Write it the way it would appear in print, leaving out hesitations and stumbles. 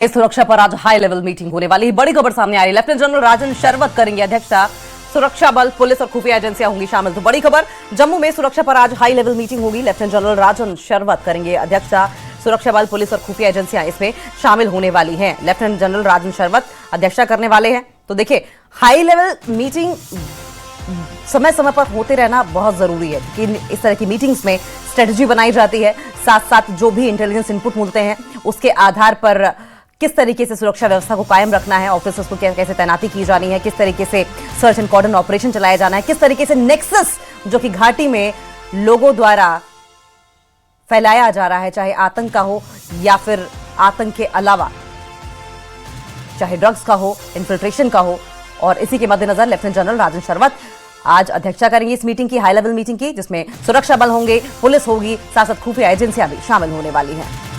इस सुरक्षा पर आज हाई लेवल मीटिंग होने वाली है। बड़ी खबर सामने आ रही है। लेफ्टिनेंट जनरल राजन शरवत करेंगे अध्यक्षता। सुरक्षा बल, पुलिस और खुफिया एजेंसियां होंगी शामिल। तो बड़ी खबर, जम्मू में सुरक्षा पर आज हाई लेवल मीटिंग होगी। लेफ्टिनेंट जनरल राजन शरवत करेंगे अध्यक्षता। सुरक्षा बल, पुलिस और खुफिया एजेंसियां इसमें शामिल होने वाली हैं। लेफ्टिनेंट जनरल राजन शरवत अध्यक्षता करने वाले हैं। तो देखिए, हाई लेवल मीटिंग समय समय पर होते रहना बहुत जरूरी है, क्योंकि इस तरह की मीटिंग्स में स्ट्रेटजी बनाई जाती है। साथ साथ जो भी इंटेलिजेंस इनपुट मिलते हैं उसके आधार पर किस तरीके से सुरक्षा व्यवस्था को कायम रखना है, ऑफिसर्स को कैसे तैनाती की जानी है, किस तरीके से सर्च एंड कॉर्डन ऑपरेशन चलाया जाना है, किस तरीके से नेक्सस जो कि घाटी में लोगों द्वारा फैलाया जा रहा है, चाहे आतंक का हो या फिर आतंक के अलावा चाहे ड्रग्स का हो, इन्फिल्ट्रेशन का हो। और इसी के मद्देनजर लेफ्टिनेंट जनरल राजन शरवत आज अध्यक्षता करेंगे इस मीटिंग की, हाई लेवल मीटिंग की, जिसमें सुरक्षा बल होंगे, पुलिस होगी, साथ साथ खुफिया एजेंसियां भी शामिल होने वाली हैं।